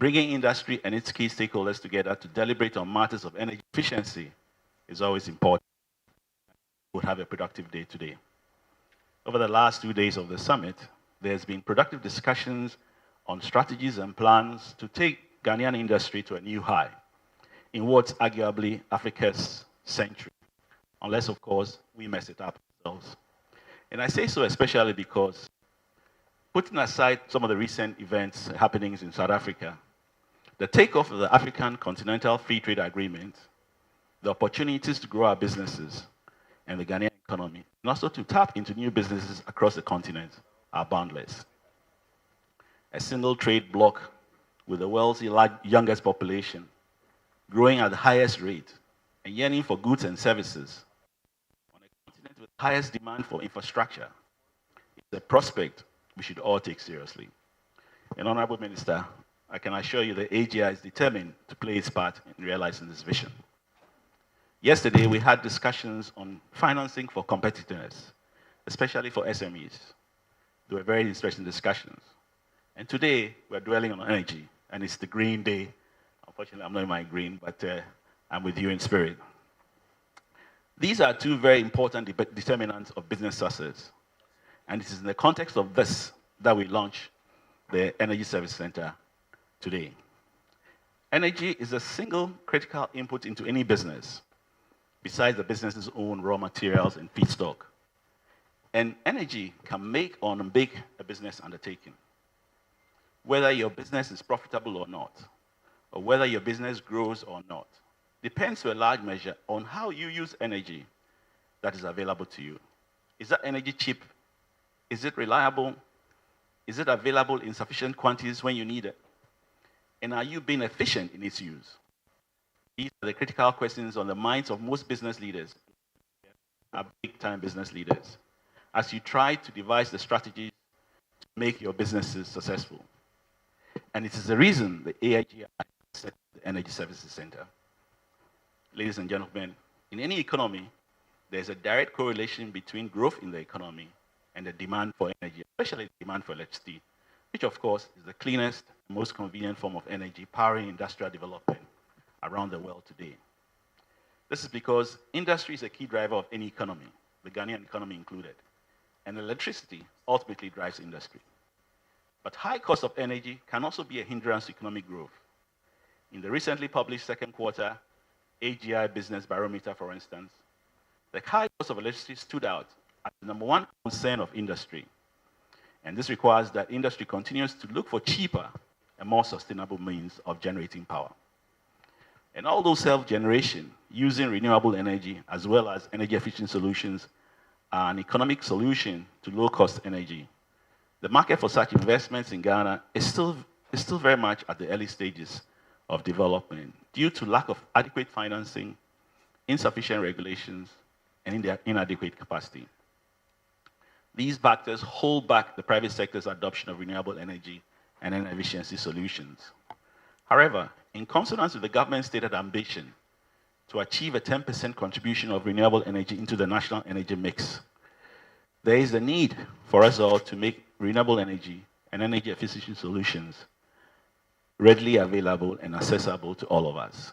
Bringing industry and its key stakeholders together to deliberate on matters of energy efficiency is always important. We'll have a productive day today. Over the last 2 days of the summit, there's been productive discussions on strategies and plans to take Ghanaian industry to a new high in what's arguably Africa's century, unless, of course, we mess it up ourselves. And I say so especially because, putting aside some of the recent events, happenings in South Africa, the takeoff of the African Continental Free Trade Agreement, the opportunities to grow our businesses and the Ghanaian economy, and also to tap into new businesses across the continent are boundless. A single trade bloc with the world's youngest population, growing at the highest rate and yearning for goods and services, on a continent with the highest demand for infrastructure, is a prospect we should all take seriously. And Honorable Minister, I can assure you that AGI is determined to play its part in realizing this vision. Yesterday, we had discussions on financing for competitiveness, especially for SMEs. They were very interesting discussions. And today, we're dwelling on energy, and it's the green day. Unfortunately, I'm not in my green, but I'm with you in spirit. These are two very important determinants of business success. And it is in the context of this that we launch the Energy Service Center today. Energy is a single critical input into any business, besides the business's own raw materials and feedstock. And energy can make or unbake a business undertaking. Whether your business is profitable or not, or whether your business grows or not, depends to a large measure on how you use energy that is available to you. Is that energy cheap? Is it reliable? Is it available in sufficient quantities when you need it? And are you being efficient in its use? These are the critical questions on the minds of most business leaders, big-time business leaders, as you try to devise the strategies to make your businesses successful. And it is the reason the AGI set the Energy Services Center. Ladies and gentlemen, in any economy, there's a direct correlation between growth in the economy and the demand for energy, especially the demand for electricity, which of course is the cleanest, most convenient form of energy powering industrial development around the world today. This is because industry is a key driver of any economy, the Ghanaian economy included, and electricity ultimately drives industry. But high cost of energy can also be a hindrance to economic growth. In the recently published second quarter AGI Business Barometer, for instance, the high cost of electricity stood out as the #1 concern of industry. And this requires that industry continues to look for cheaper and more sustainable means of generating power. And although self-generation, using renewable energy as well as energy-efficient solutions, are an economic solution to low-cost energy, the market for such investments in Ghana is still very much at the early stages of development due to lack of adequate financing, insufficient regulations, and inadequate capacity. These factors hold back the private sector's adoption of renewable energy and energy efficiency solutions. However, in consonance with the government's stated ambition to achieve a 10% contribution of renewable energy into the national energy mix, there is a need for us all to make renewable energy and energy efficiency solutions readily available and accessible to all of us.